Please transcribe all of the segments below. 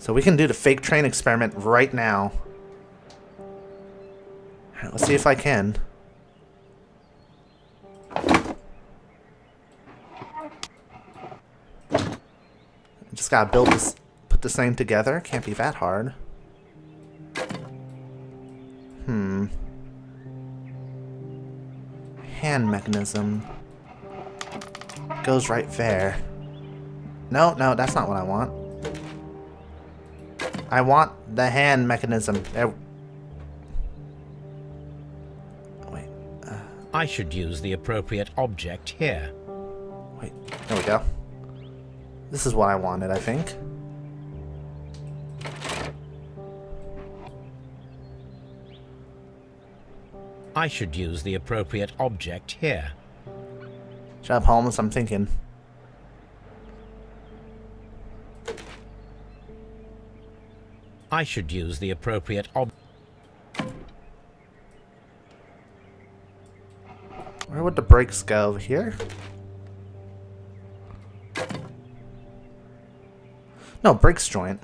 So we can do the fake train experiment right now. Alright, let's see if I can. Just gotta build this, put this thing together. Can't be that hard. Hand mechanism. Goes right there. No, that's not what I want. I want the hand mechanism. There. Wait. I should use the appropriate object here. Wait. There we go. This is what I wanted, I think. I should use the appropriate object here. Shut up, Holmes. I'm thinking. I should use the appropriate object. Where would the brakes go? Here? No, brakes joint.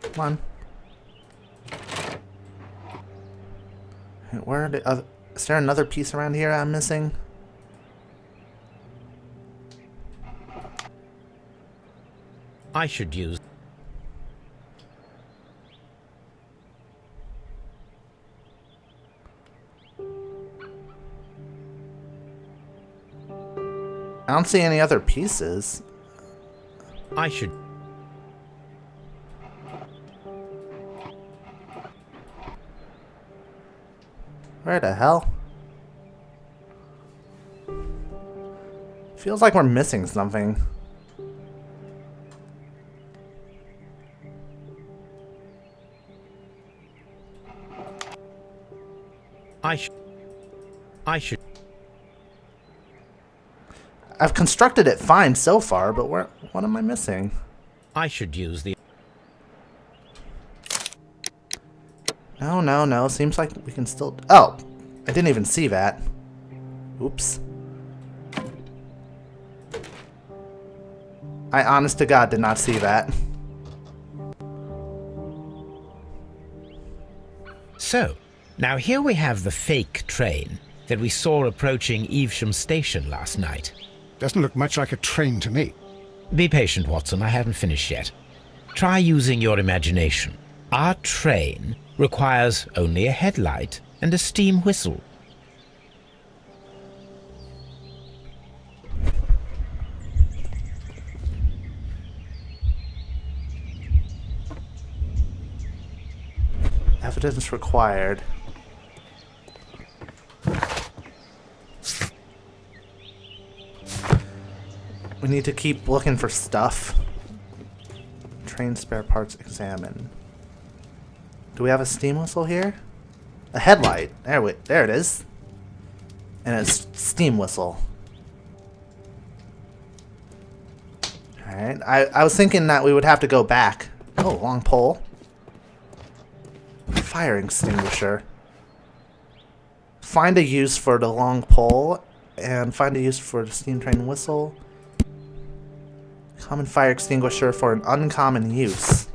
Come on. Where are the other... Is there another piece around here I'm missing? I should use... I don't see any other pieces. I should... Where the hell? Feels like we're missing something. I should... I've constructed it fine so far, but what am I missing? I should use the... No. Seems like we can still... Oh! I didn't even see that. Oops. I honest to God did not see that. So, now here we have the fake train that we saw approaching Evesham Station last night. Doesn't look much like a train to me. Be patient, Watson. I haven't finished yet. Try using your imagination. Our train requires only a headlight and a steam whistle. Evidence required. We need to keep looking for stuff. Train spare parts examine. Do we have a steam whistle here? A headlight. There it is. And a steam whistle. Alright. I was thinking that we would have to go back. Oh, long pole. Fire extinguisher. Find a use for the long pole. And find a use for the steam train whistle. Common fire extinguisher for an uncommon use.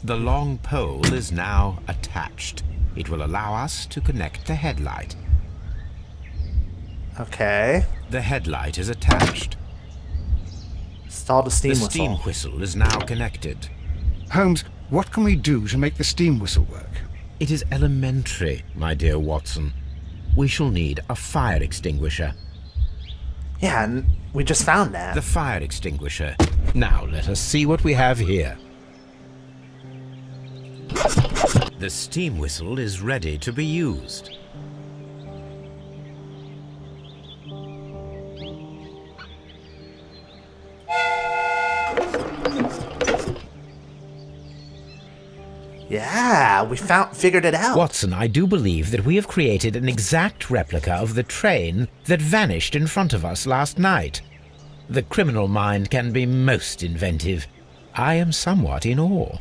The long pole is now attached. It will allow us to connect the headlight. Okay. The headlight is attached. Install the steam The whistle. steam whistle is now connected. Holmes, what can we do to make the steam whistle work? It is elementary, my dear Watson. We shall need a fire extinguisher. Yeah, and we just found that. The fire extinguisher. Now let us see what we have here. The steam whistle is ready to be used. Yeah, we figured it out. Watson, I do believe that we have created an exact replica of the train that vanished in front of us last night. The criminal mind can be most inventive. I am somewhat in awe.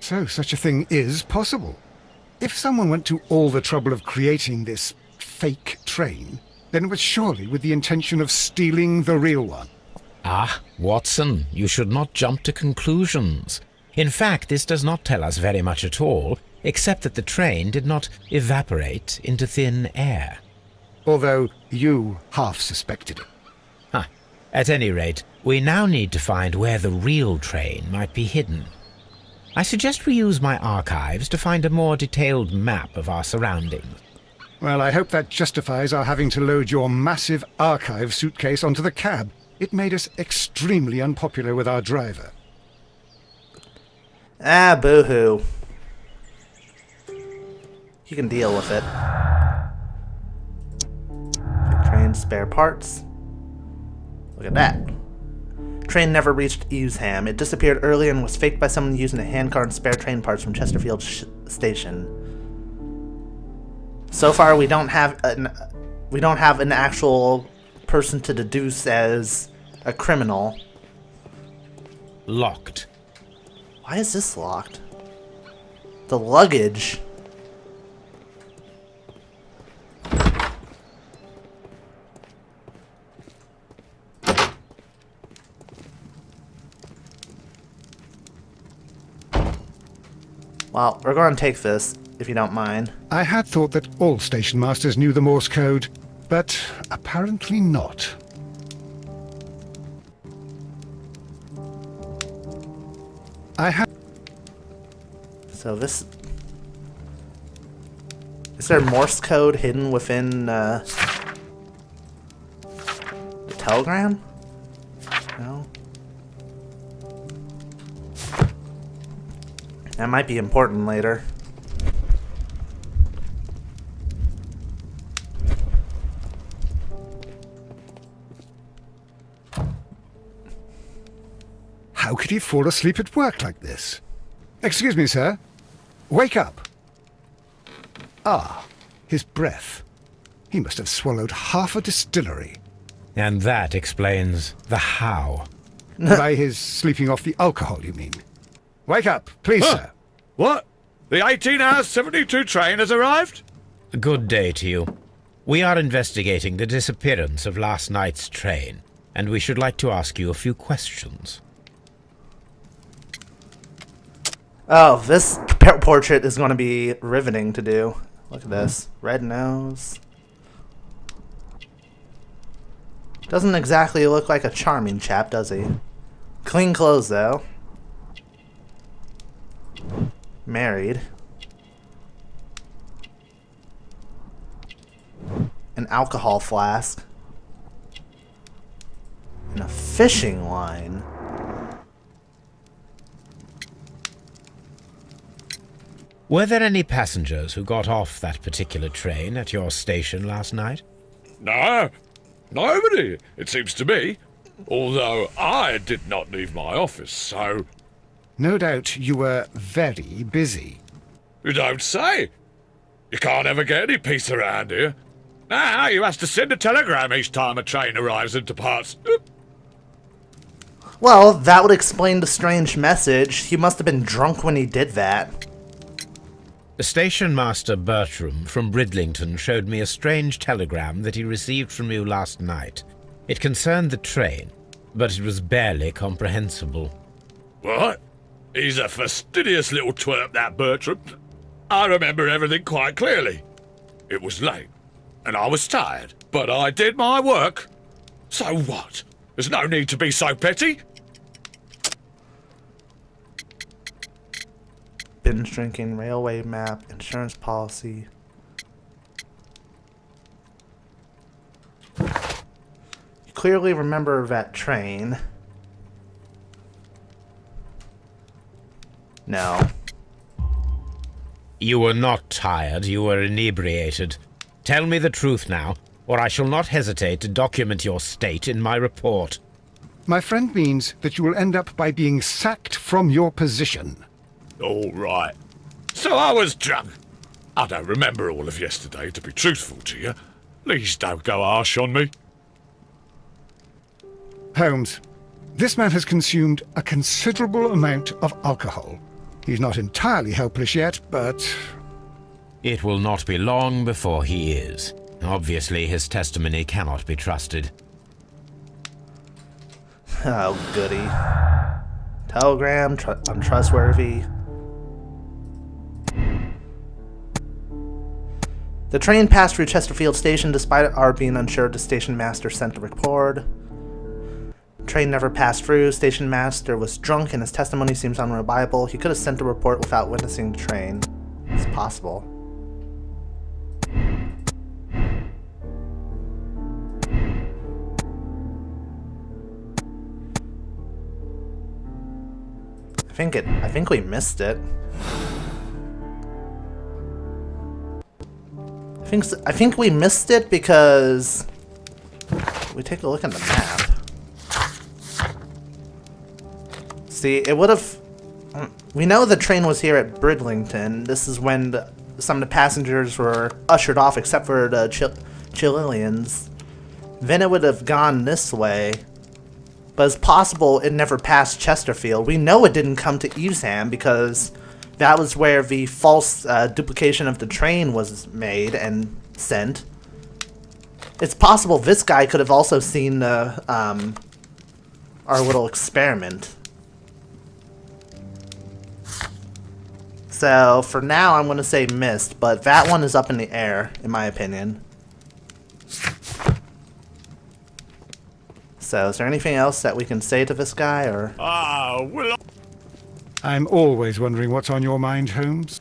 So such a thing is possible. If someone went to all the trouble of creating this fake train, then it was surely with the intention of stealing the real one. Ah, Watson, you should not jump to conclusions. In fact, this does not tell us very much at all, except that the train did not evaporate into thin air. Although you half suspected it. Huh. At any rate, we now need to find where the real train might be hidden. I suggest we use my archives to find a more detailed map of our surroundings. Well, I hope that justifies our having to load your massive archive suitcase onto the cab. It made us extremely unpopular with our driver. Ah, boo-hoo. You can deal with it. Train spare parts. Look at that. Train never reached Ryouseiken. It disappeared earlier and was faked by someone using a handcar and spare train parts from Chesterfield Station. So far, we don't have an actual person to deduce as a criminal. Locked. Why is this locked? The luggage. Well, we're going to take this, if you don't mind. I had thought that all station masters knew the Morse code, but apparently not. So this... Is there Morse code hidden within the telegram? No. That might be important later. How could he fall asleep at work like this? Excuse me, sir. Wake up. Ah, his breath. He must have swallowed half a distillery. And that explains the how. By his sleeping off the alcohol, you mean? Wake up, please, sir. What? The 18 hours 72 train has arrived? Good day to you. We are investigating the disappearance of last night's train, and we should like to ask you a few questions. Oh, this portrait is going to be riveting to do. Look at this. Red nose. Doesn't exactly look like a charming chap, does he? Clean clothes, though. Married. An alcohol flask. And a fishing line. Were there any passengers who got off that particular train at your station last night? No, nobody, it seems to me. Although I did not leave my office, so... No doubt you were very busy. You don't say. You can't ever get any peace around here. Now you have to send a telegram each time a train arrives and departs. Well, that would explain the strange message. He must have been drunk when he did that. Station Master Bertram from Bridlington showed me a strange telegram that he received from you last night. It concerned the train, but it was barely comprehensible. What? He's a fastidious little twerp, that Bertram. I remember everything quite clearly. It was late, and I was tired, but I did my work. So what? There's no need to be so petty. Binge drinking, railway map, insurance policy. You clearly remember that train. No. You were not tired, you were inebriated. Tell me the truth now, or I shall not hesitate to document your state in my report. My friend means that you will end up by being sacked from your position. All right. So I was drunk. I don't remember all of yesterday, to be truthful to you. Please don't go harsh on me. Holmes, this man has consumed a considerable amount of alcohol. He's not entirely helpless yet, but... It will not be long before he is. Obviously, his testimony cannot be trusted. Oh, goody. Telegram, untrustworthy. The train passed through Chesterfield Station despite our being unsure. The station master sent the report. Train never passed through. Station master was drunk and his testimony seems unreliable. He could have sent the report without witnessing the train. It's possible. I think we missed it. I think we missed it because we take a look at the map. See, it would have. We know the train was here at Bridlington. This is when some of the passengers were ushered off, except for the Chililians. Then it would have gone this way. But it's possible it never passed Chesterfield. We know it didn't come to Evesham because that was where the false duplication of the train was made and sent. It's possible this guy could have also seen our little experiment. So for now, I'm going to say missed, but that one is up in the air, in my opinion. So, is there anything else that we can say to this guy, or? I'm always wondering what's on your mind, Holmes.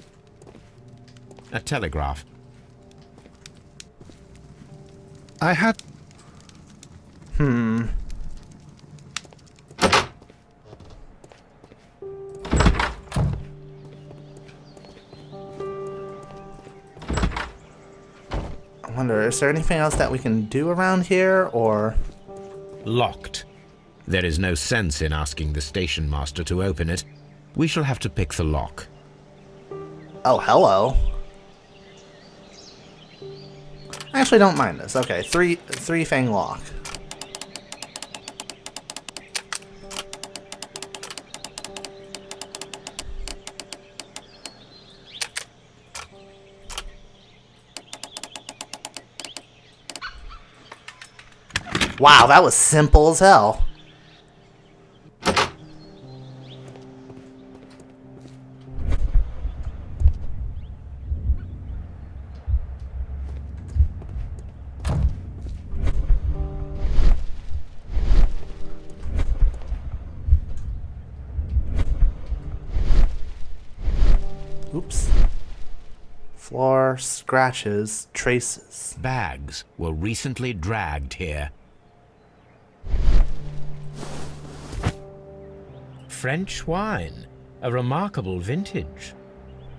A telegraph. I had... I wonder, is there anything else that we can do around here, or? Locked. There is no sense in asking the station master to open it. We shall have to pick the lock. Oh, hello. I actually don't mind this. Okay, three thing lock. Wow, that was simple as hell. Oops. Floor, scratches, traces. Bags were recently dragged here. French wine, a remarkable vintage.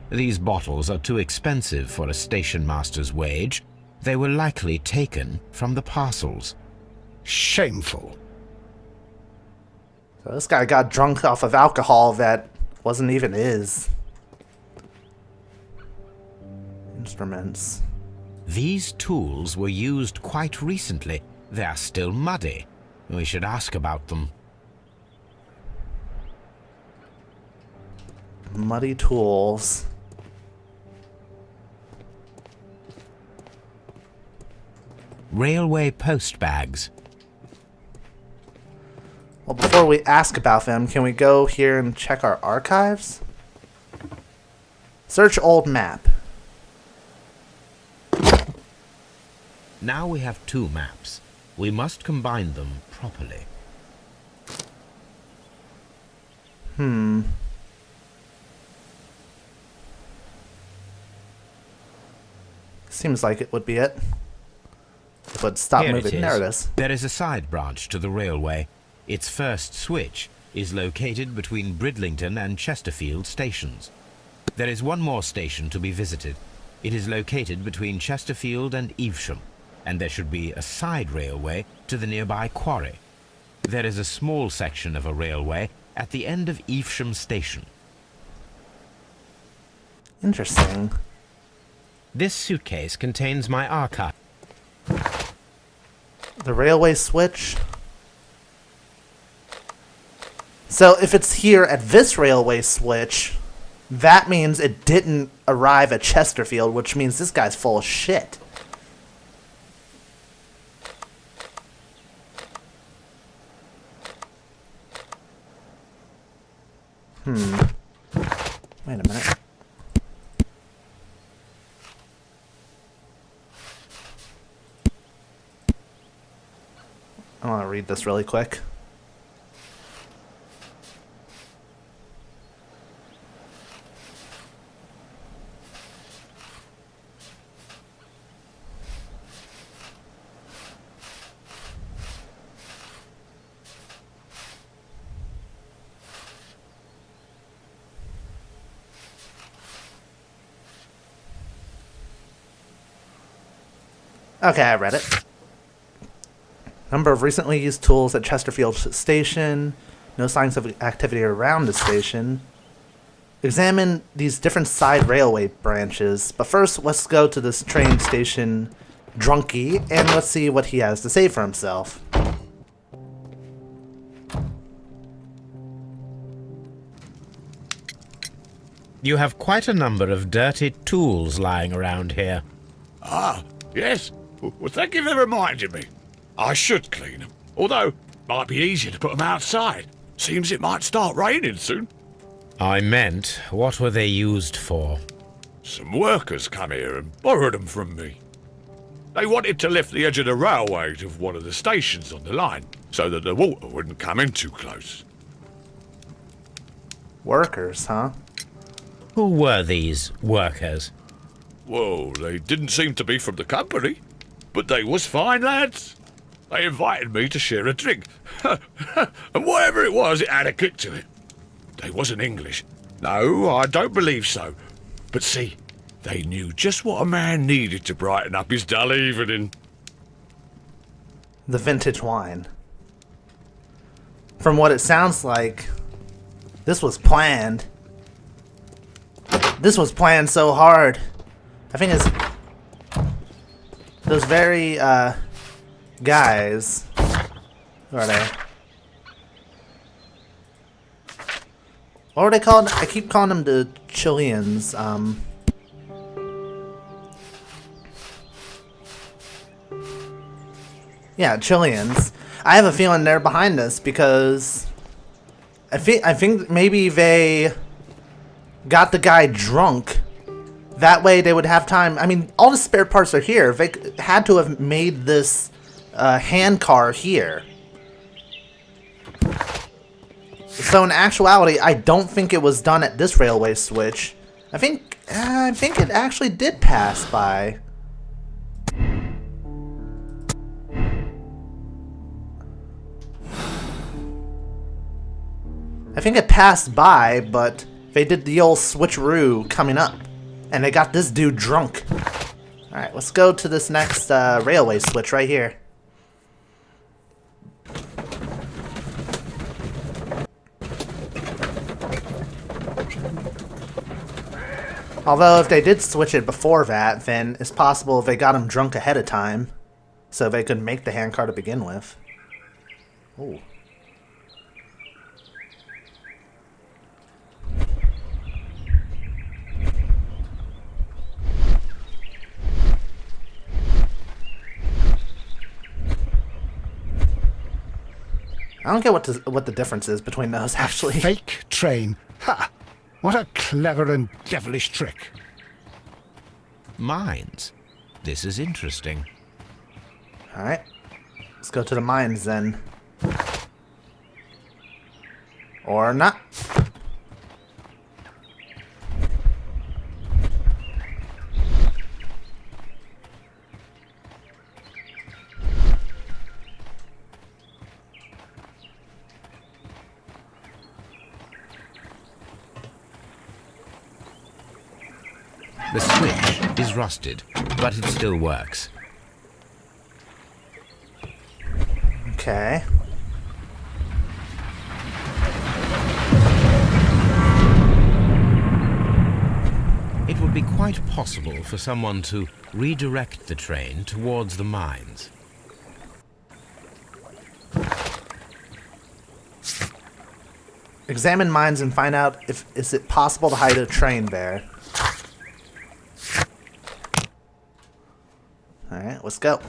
These bottles are too expensive for a station master's wage. They were likely taken from the parcels. Shameful. So this guy got drunk off of alcohol that wasn't even his. Instruments. These tools were used quite recently. They are still muddy. We should ask about them. Muddy tools. Railway post bags. Well, before we ask about them, can we go here and check our archives? Search old map. Now we have two maps. We must combine them properly. Seems like it would be it. It would stop Here moving. it is. There it is. There is a side branch to the railway. Its first switch is located between Bridlington and Chesterfield stations. There is one more station to be visited. It is located between Chesterfield and Evesham, and there should be a side railway to the nearby quarry. There is a small section of a railway at the end of Evesham station. Interesting. This suitcase contains my archive. The railway switch. So if it's here at this railway switch, that means it didn't arrive at Chesterfield, which means this guy's full of shit. Wait a minute. I want to read this really quick. Okay, I read it. Number of recently used tools at Chesterfield Station. No signs of activity around the station. Examine these different side railway branches. But first, let's go to this train station, Drunken, and let's see what he has to say for himself. You have quite a number of dirty tools lying around here. Ah, yes. Well, thank you for reminding me. I should clean them. Although, might be easier to put them outside. Seems it might start raining soon. I meant, what were they used for? Some workers come here and borrowed them from me. They wanted to lift the edge of the railway to one of the stations on the line, so that the water wouldn't come in too close. Workers, huh? Who were these workers? Well, they didn't seem to be from the company, but they was fine lads. They invited me to share a drink, and whatever it was, it had a kick to it. They wasn't English. No, I don't believe so. But see, they knew just what a man needed to brighten up his dull evening. The vintage wine. From what it sounds like, this was planned. This was planned so hard. I think it's those very guys. Who are they? What were they called? I keep calling them the Chileans. Yeah, Chileans. I have a feeling they're behind this because I think maybe they got the guy drunk. That way they would have time. I mean, all the spare parts are here. They had to have made this hand car here. So in actuality, I don't think it was done at this railway switch. I think it actually did pass by. I think it passed by, but they did the old switcheroo coming up. And they got this dude drunk. Alright, let's go to this next railway switch right here. Although if they did switch it before that, then it's possible they got him drunk ahead of time. So they could make the handcar to begin with. Ooh. I don't get what the difference is between those, actually. Fake train. Ha! What a clever and devilish trick. Mines. This is interesting. Alright. Let's go to the mines then. Or not. The switch is rusted, but it still works. Okay. It would be quite possible for someone to redirect the train towards the mines. Examine mines and find out if is it possible to hide a train there. Alright, let's go.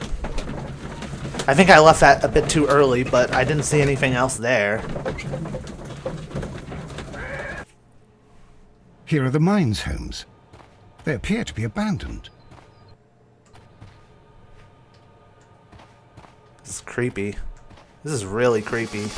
I think I left that a bit too early, but I didn't see anything else there. Here are the mines, Holmes. They appear to be abandoned. This is creepy. This is really creepy.